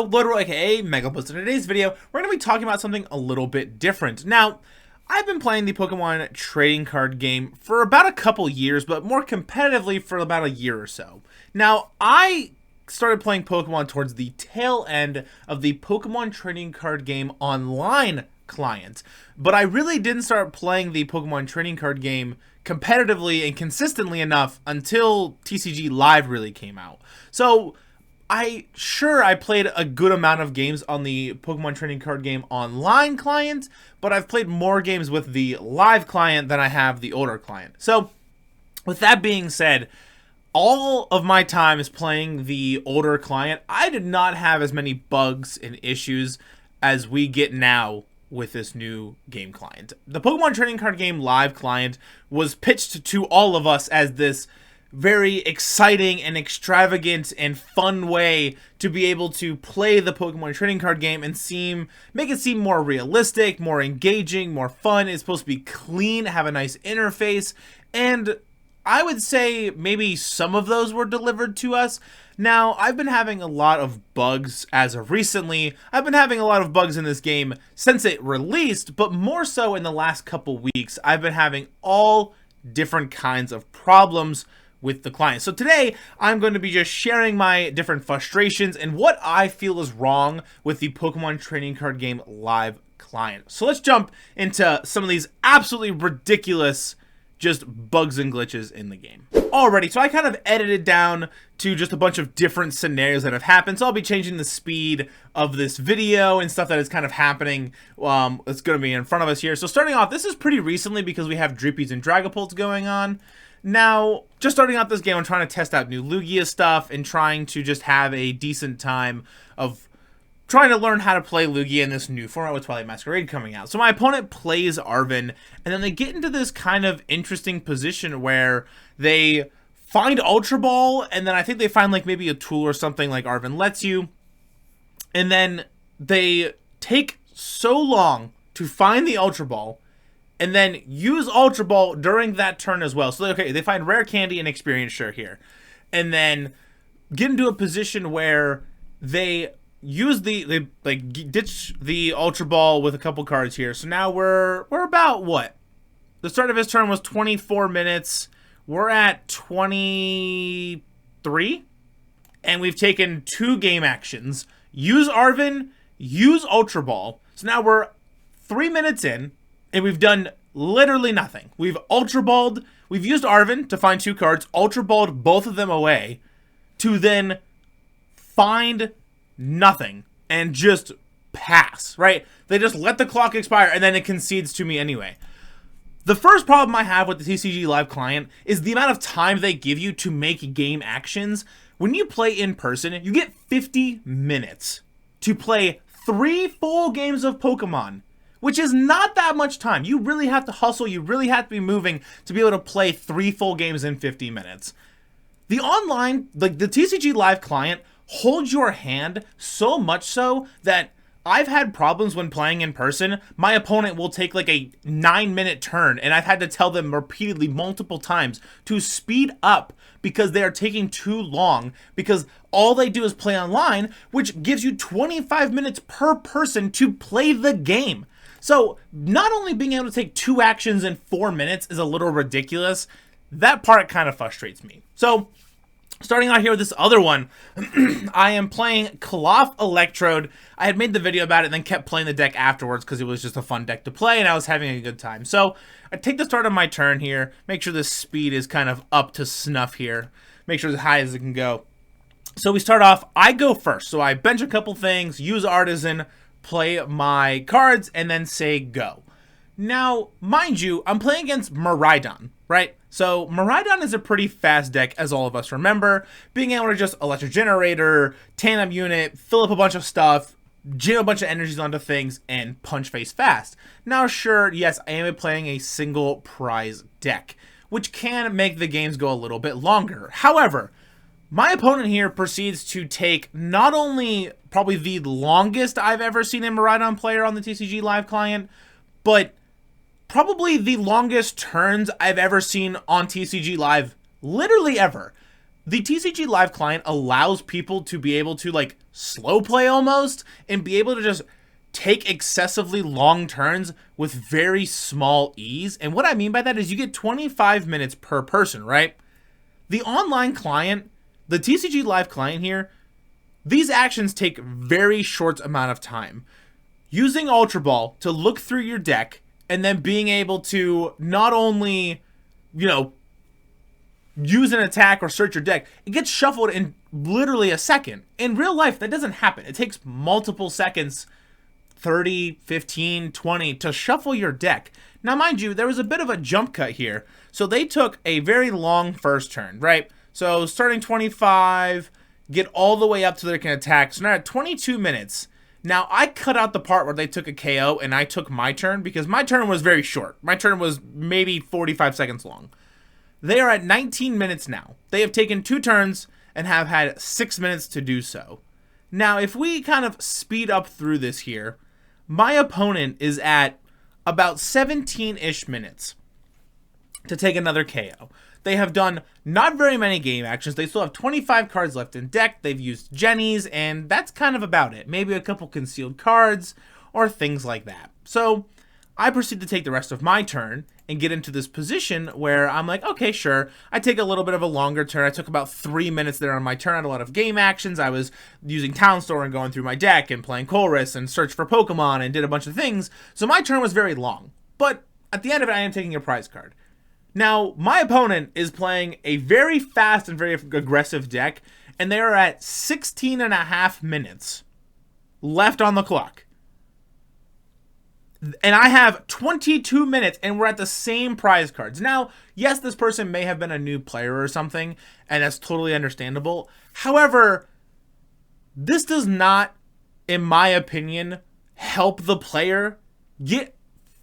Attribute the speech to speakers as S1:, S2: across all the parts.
S1: Yo, Lloyd, aka MegaBlitzz. In today's video, we're going to be talking about something a little bit different. Now, I've been playing the Pokemon trading card game for about a couple years, but more competitively for about a year or so. Now, I started playing Pokemon towards the tail end of the Pokemon trading card game online client, but I really didn't start playing the Pokemon trading card game competitively and consistently enough until TCG Live really came out. So I played a good amount of games on the Pokemon trading card game online client, but I've played more games with the live client than I have the older client. So with that being said, all of my time is playing the older client. I did not have as many bugs and issues as we get now with this new game client. The Pokemon trading card game live client was pitched to all of us as this very exciting and extravagant and fun way to be able to play the Pokemon trading card game and make it seem more realistic, more engaging, more fun. It's supposed to be clean, have a nice interface, and I would say maybe some of those were delivered to us. Now, I've been having a lot of bugs as of recently. I've been having a lot of bugs in this game since it released, but more so in the last couple weeks, I've been having all different kinds of problems with the client. So today, I'm going to be just sharing my different frustrations and what I feel is wrong with the Pokemon trading card game live client. So let's jump into some of these absolutely ridiculous just bugs and glitches in the game. Alrighty, so I kind of edited down to just a bunch of different scenarios that have happened. So I'll be changing the speed of this video and stuff that is kind of happening. It's going to be in front of us here. So starting off, this is pretty recently because we have Drippies and Dragapults going on. Now, just starting out this game, I'm trying to test out new Lugia stuff and trying to just have a decent time of trying to learn how to play Lugia in this new format with Twilight Masquerade coming out. So my opponent plays Arven, and then they get into this kind of interesting position where they find Ultra Ball, and then I think they find like maybe a tool or something like Arven lets you, and then they take so long to find the Ultra Ball, and then use Ultra Ball during that turn as well. So, okay, they find Rare Candy and Experience Share here. And then get into a position where they use they ditch the Ultra Ball with a couple cards here. So now we're about what? The start of his turn was 24 minutes. We're at 23. And we've taken 2 game actions. Use Arven, use Ultra Ball. So now we're 3 minutes in. And we've done literally nothing. We've Ultra Balled. We've used Arven to find 2 cards. Ultra Balled both of them away. To then find nothing. And just pass, right? They just let the clock expire and then it concedes to me anyway. The first problem I have with the TCG Live client is the amount of time they give you to make game actions. When you play in person, you get 50 minutes to play 3 full games of Pokemon, which is not that much time. You really have to hustle. You really have to be moving to be able to play 3 full games in 50 minutes. The online, like the TCG Live client, holds your hand so much so that I've had problems when playing in person. My opponent will take like a 9-minute turn, and I've had to tell them repeatedly multiple times to speed up because they are taking too long, because all they do is play online, which gives you 25 minutes per person to play the game. So not only being able to take 2 actions in 4 minutes is a little ridiculous, that part kind of frustrates me. So starting out here with this other one, I am playing Klawf Electrode. I had made the video about it and then kept playing the deck afterwards because it was just a fun deck to play and I was having a good time. So I take the start of my turn here, make sure the speed is kind of up to snuff here, make sure as high as it can go. So we start off, I go first. So I bench a couple things, use Artisan, play my cards, and then say go. Now, mind you, I'm playing against Miraidon, right? So Miraidon is a pretty fast deck, as all of us remember. Being able to just Electric Generator, Tandem Unit, fill up a bunch of stuff, jam a bunch of energies onto things, and punch face fast. Now, sure, yes, I am playing a single prize deck, which can make the games go a little bit longer. However, my opponent here proceeds to take not only probably the longest I've ever seen a Miraidon player on the TCG Live client, but probably the longest turns I've ever seen on TCG Live, literally ever. The TCG Live client allows people to be able to, like, slow play almost and be able to just take excessively long turns with very small ease. And what I mean by that is you get 25 minutes per person, right? The online client, the TCG Live client here, these actions take very short amount of time. Using Ultra Ball to look through your deck and then being able to not only, use an attack or search your deck, it gets shuffled in literally a second. In real life, that doesn't happen. It takes multiple seconds, 30, 15, 20, to shuffle your deck. Now, mind you, there was a bit of a jump cut here. So they took a very long first turn, right? So starting 25, get all the way up to their can attack. So now at 22 minutes. Now, I cut out the part where they took a KO and I took my turn because my turn was very short. My turn was maybe 45 seconds long. They are at 19 minutes now. They have taken 2 turns and have had 6 minutes to do so. Now, if we kind of speed up through this here, my opponent is at about 17-ish minutes to take another KO. They have done not very many game actions. They still have 25 cards left in deck. They've used Jennies, and that's kind of about it. Maybe a couple concealed cards or things like that. So I proceed to take the rest of my turn and get into this position where I'm like, okay, sure. I take a little bit of a longer turn. I took about 3 minutes there on my turn. I had a lot of game actions. I was using Town Store and going through my deck and playing Chorus and search for Pokemon and did a bunch of things. So my turn was very long. But at the end of it, I am taking a prize card. Now, my opponent is playing a very fast and very aggressive deck, and they are at 16 and a half minutes left on the clock. And I have 22 minutes, and we're at the same prize cards. Now, yes, this person may have been a new player or something, and that's totally understandable. However, this does not, in my opinion, help the player get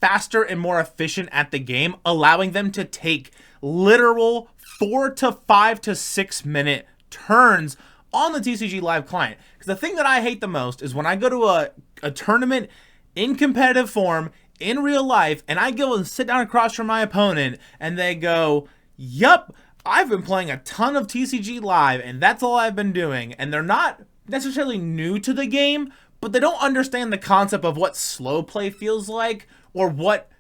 S1: faster and more efficient at the game, allowing them to take literal 4 to 5 to 6 minute turns on the TCG Live client. Because the thing that I hate the most is when I go to a tournament in competitive form, in real life, and I go and sit down across from my opponent, and they go, yup, I've been playing a ton of TCG Live, and that's all I've been doing. And they're not necessarily new to the game, but they don't understand the concept of what slow play feels like, or what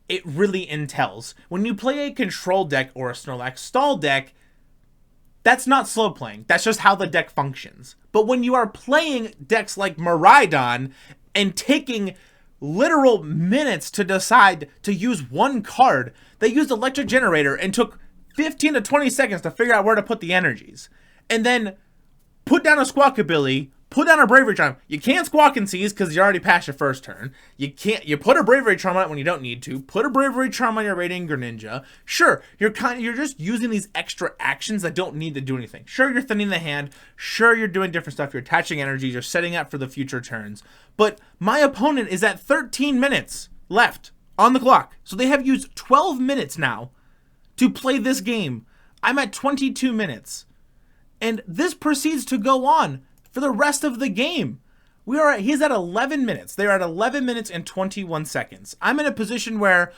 S1: it really entails. When you play a control deck or a Snorlax stall deck, that's not slow playing. That's just how the deck functions. But when you are playing decks like Miraidon and taking literal minutes to decide to use one card, they used Electric Generator and took 15 to 20 seconds to figure out where to put the energies. And then put down a Squawkabilly, put down a Bravery Charm. You can't Squawk and Seize because you already passed your first turn. You put a Bravery Charm on it when you don't need to. Put a Bravery Charm on your Radiant Greninja. Sure, you're just using these extra actions that don't need to do anything. Sure, you're thinning the hand. Sure, you're doing different stuff. You're attaching energies. You're setting up for the future turns. But my opponent is at 13 minutes left on the clock. So they have used 12 minutes now to play this game. I'm at 22 minutes. And this proceeds to go on for the rest of the game. He's at 11 minutes. They're at 11 minutes and 21 seconds. I'm in a position where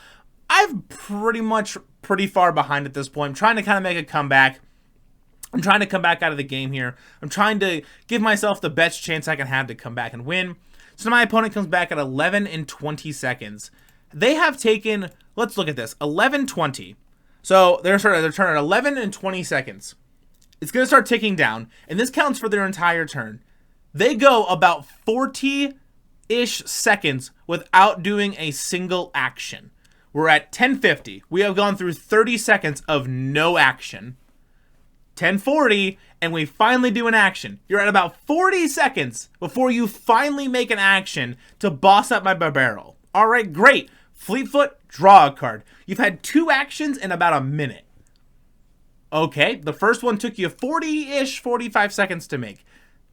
S1: I'm pretty far behind at this point. I'm trying to kind of make a comeback. I'm trying to come back out of the game here. I'm trying to give myself the best chance I can have to come back and win. So my opponent comes back at 11 and 20 seconds. They have taken, let's look at this, 11:20. So they're turning at 11 and 20 seconds. It's going to start ticking down, and this counts for their entire turn. They go about 40-ish seconds without doing a single action. We're at 10:50. We have gone through 30 seconds of no action. 10:40, and we finally do an action. You're at about 40 seconds before you finally make an action to boss up my Barbarrel. All right, great. Fleetfoot, draw a card. You've had 2 actions in about a minute. Okay, the first one took you 40-ish, 45 seconds to make.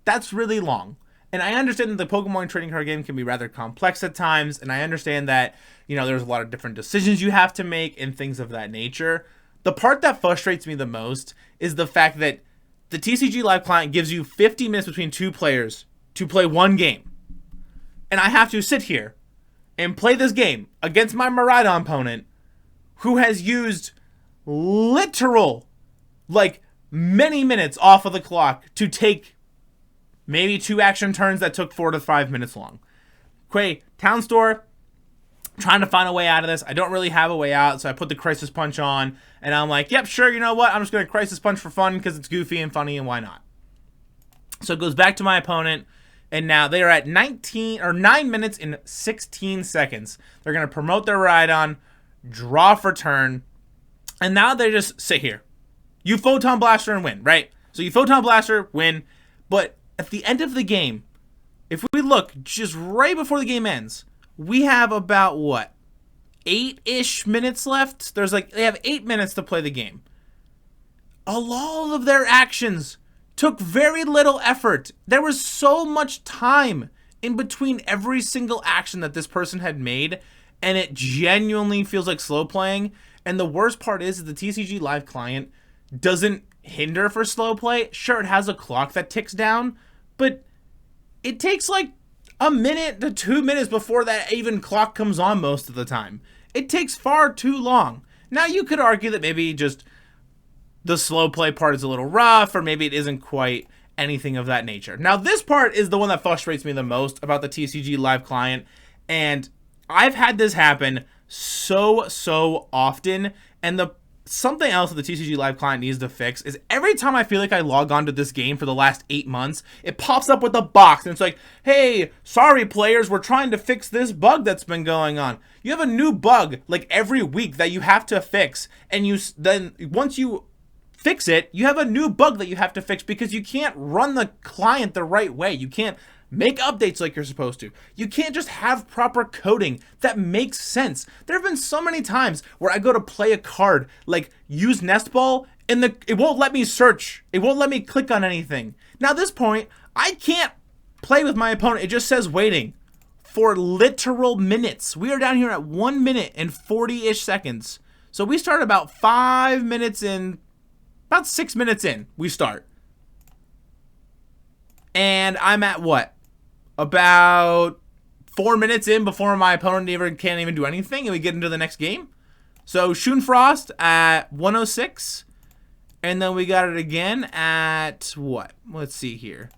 S1: That's really long. And I understand that the Pokemon trading card game can be rather complex at times, and I understand that, there's a lot of different decisions you have to make and things of that nature. The part that frustrates me the most is the fact that the TCG Live client gives you 50 minutes between 2 players to play one game. And I have to sit here and play this game against my Miraidon opponent who has used literal many minutes off of the clock to take maybe 2 action turns that took 4 to 5 minutes long. Okay, Town Store, trying to find a way out of this. I don't really have a way out, so I put the Crisis Punch on, and I'm like, yep, sure, you know what? I'm just going to Crisis Punch for fun because it's goofy and funny, and why not? So it goes back to my opponent, and now they are at 9 minutes and 16 seconds. They're going to promote their Rhydon, draw for turn, and now they just sit here. You Photon Blaster and win, right? So you Photon Blaster, win, but at the end of the game, if we look just right before the game ends, we have about, what, 8-ish minutes left? They have 8 minutes to play the game. All of their actions took very little effort. There was so much time in between every single action that this person had made, and it genuinely feels like slow playing. And the worst part is the TCG Live client doesn't hinder for slow play. Sure, it has a clock that ticks down, but it takes like a minute to 2 minutes before that even clock comes on most of the time. It takes far too long. Now, you could argue that maybe just the slow play part is a little rough, or maybe it isn't quite anything of that nature. Now, this part is the one that frustrates me the most about the TCG Live client, and I've had this happen so often, and something else that the TCG Live client needs to fix is every time I feel like I log on to this game for the last 8 months, it pops up with a box, and it's like, hey, sorry players, we're trying to fix this bug that's been going on. You have a new bug, like, every week that you have to fix, and then once you fix it, you have a new bug that you have to fix because you can't run the client the right way. You can't make updates like you're supposed to. You can't just have proper coding that makes sense. There have been so many times where I go to play a card, like use Nest Ball, and it won't let me search. It won't let me click on anything. Now, at this point, I can't play with my opponent. It just says waiting for literal minutes. We are down here at 1 minute and 40-ish seconds. So we start about 5 minutes in, about 6 minutes in, we start. And I'm at what? About 4 minutes in before my opponent can't even do anything, and we get into the next game. So Schoonfrost at 106, and then we got it again at what? Let's see here.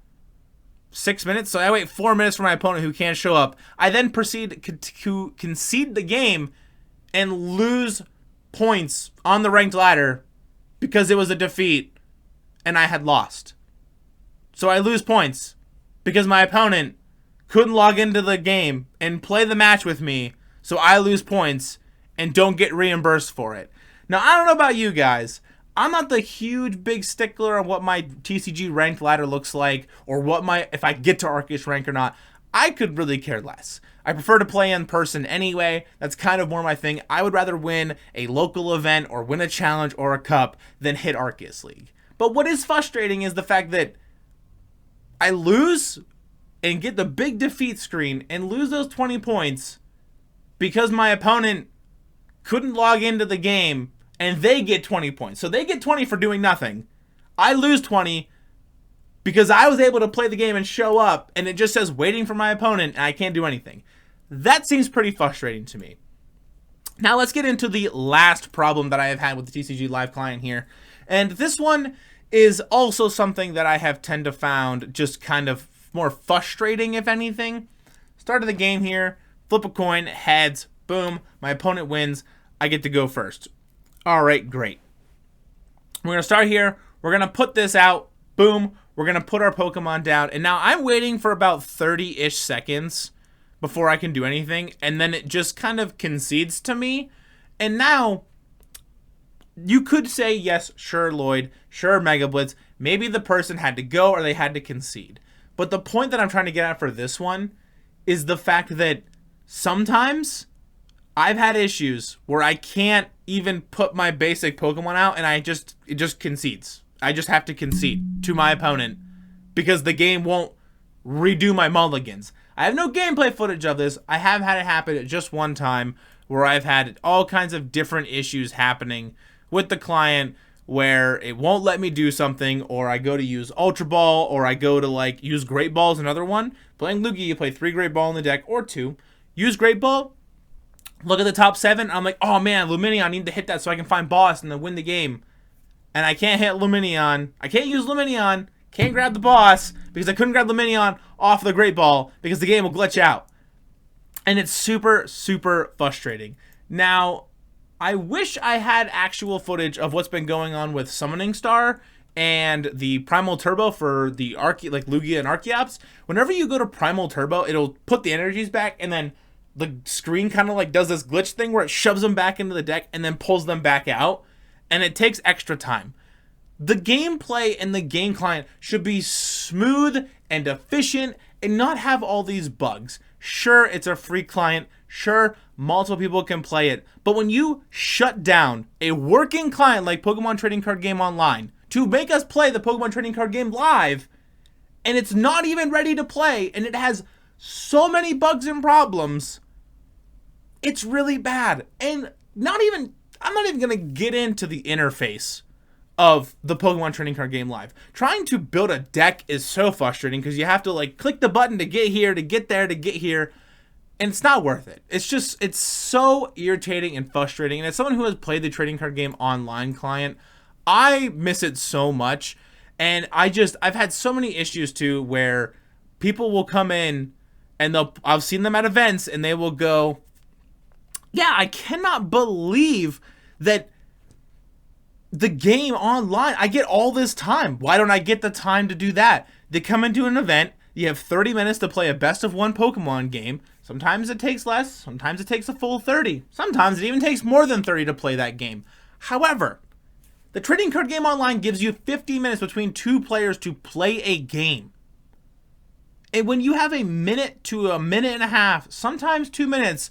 S1: 6 minutes. So I wait 4 minutes for my opponent who can't show up. I then proceed to concede the game and lose points on the ranked ladder because it was a defeat and I had lost. So I lose points because my opponent couldn't log into the game and play the match with me, so I lose points and don't get reimbursed for it. Now, I don't know about you guys. I'm not the huge big stickler on what my TCG ranked ladder looks like, or if I get to Arceus rank or not. I could really care less. I prefer to play in person anyway. That's kind of more my thing. I would rather win a local event or win a challenge or a cup than hit Arceus League. But what is frustrating is the fact that I lose and get the big defeat screen and lose those 20 points because my opponent couldn't log into the game, and they get 20 points. So they get 20 for doing nothing. I lose 20 because I was able to play the game and show up, and it just says waiting for my opponent, and I can't do anything. That seems pretty frustrating to me. Now let's get into the last problem that I have had with the TCG Live client here. And this one is also something that I have tend to found just kind of more frustrating, if anything. Start of the game here, flip a coin, heads, boom, my opponent wins, I get to go first. Alright, great. We're going to start here, we're going to put this out, boom, we're going to put our Pokemon down, and now I'm waiting for about 30-ish seconds before I can do anything, and then it just kind of concedes to me, and now you could say, yes, sure, Lloyd, sure, MegaBlitzz, maybe the person had to go or they had to concede. But the point that I'm trying to get at for this one is the fact that sometimes I've had issues where I can't even put my basic Pokemon out and it just concedes. I just have to concede to my opponent because the game won't redo my mulligans. I have no gameplay footage of this. I have had it happen just one time where I've had all kinds of different issues happening with the client where it won't let me do something, or I go to use Ultra Ball, or I go to like use Great Ball is another one. Playing Lugia, you play 3 Great Ball in the deck, or 2. Use Great Ball, look at the top 7, I'm like, oh man, Lumineon, I need to hit that so I can find boss and then win the game. And I can't hit Lumineon. I can't use Lumineon, Can't grab the boss because I couldn't grab the minion off the Great Ball because the game will glitch out. And it's super, super frustrating. Now, I wish I had actual footage of what's been going on with Summoning Star and the Primal Turbo for the Lugia and Archeops. Whenever you go to Primal Turbo, it'll put the energies back, and then the screen kind of like does this glitch thing where it shoves them back into the deck and then pulls them back out, and it takes extra time. The gameplay and the game client should be smooth and efficient and not have all these bugs. Sure, it's a free client. Sure, multiple people can play it. But when you shut down a working client like Pokemon Trading Card Game Online to make us play the Pokemon Trading Card Game live, and it's not even ready to play, and it has so many bugs and problems, it's really bad. And I'm not even going to get into the interface of the Pokemon Trading Card Game Live. Trying to build a deck is so frustrating because you have to like click the button to get here, to get there, to get here, and it's not worth it. It's so irritating and frustrating. And as someone who has played the Trading Card Game Online client, I miss it so much. And I've had so many issues too where people will come in and I've seen them at events and they will go, yeah, I cannot believe that the game online, I get all this time. Why don't I get the time to do that? They come into an event, you have 30 minutes to play a best of one Pokemon game. Sometimes it takes less, sometimes it takes a full 30. Sometimes it even takes more than 30 to play that game. However, the Trading Card Game Online gives you 50 minutes between two players to play a game. And when you have a minute to a minute and a half, sometimes 2 minutes,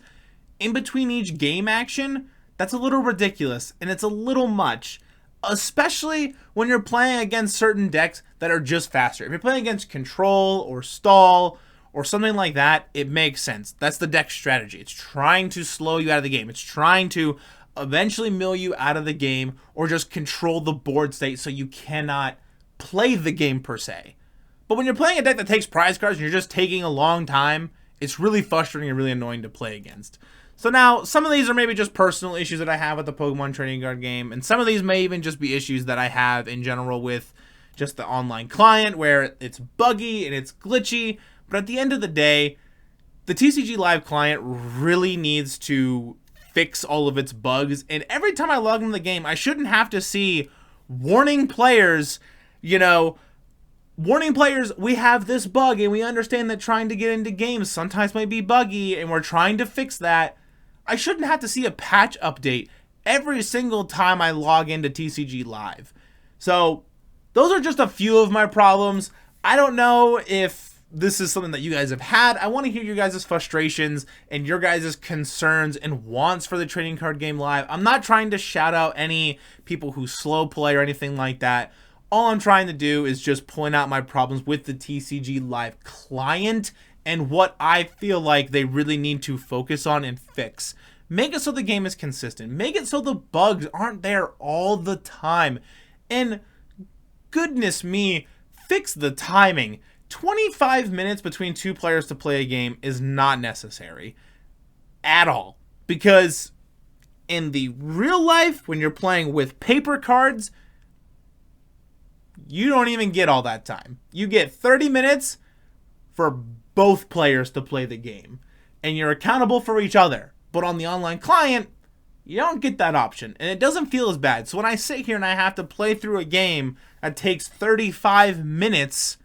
S1: in between each game action, that's a little ridiculous and it's a little much. Especially when you're playing against certain decks that are just faster. If you're playing against Control or Stall or something like that, it makes sense. That's the deck strategy. It's trying to slow you out of the game. It's trying to eventually mill you out of the game or just control the board state so you cannot play the game per se. But when you're playing a deck that takes prize cards and you're just taking a long time, it's really frustrating and really annoying to play against. So now, some of these are maybe just personal issues that I have with the Pokemon Trading Card Game, and some of these may even just be issues that I have in general with just the online client, where it's buggy and it's glitchy, but at the end of the day, the TCG Live client really needs to fix all of its bugs, and every time I log into the game, I shouldn't have to see warning players, warning players, we have this bug, and we understand that trying to get into games sometimes might be buggy, and we're trying to fix that. I shouldn't have to see a patch update every single time I log into TCG Live. So, those are just a few of my problems. I don't know if this is something that you guys have had. I want to hear your guys' frustrations and your guys' concerns and wants for the Trading Card Game Live. I'm not trying to shout out any people who slow play or anything like that. All I'm trying to do is just point out my problems with the TCG Live client and what I feel like they really need to focus on and fix. Make it so the game is consistent. Make it so the bugs aren't there all the time. And goodness me, fix the timing. 25 minutes between two players to play a game is not necessary at all. Because in the real life, when you're playing with paper cards, you don't even get all that time. You get 30 minutes for both players to play the game, and you're accountable for each other. But on the online client, you don't get that option, and it doesn't feel as bad. So when I sit here and I have to play through a game that takes 35 minutes,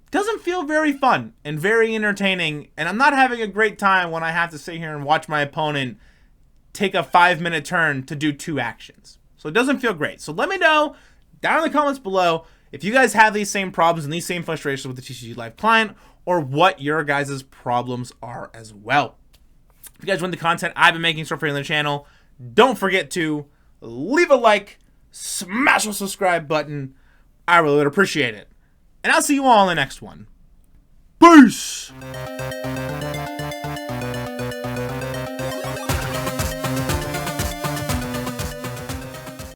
S1: it doesn't feel very fun and very entertaining, and I'm not having a great time when I have to sit here and watch my opponent take a 5-minute turn to do 2 actions. So it doesn't feel great. So let me know down in the comments below if you guys have these same problems and these same frustrations with the TCG Live client, or what your guys' problems are as well. If you guys want the content I've been making so far on the channel, don't forget to leave a like, smash the subscribe button. I really would appreciate it. And I'll see you all in the next one. Peace!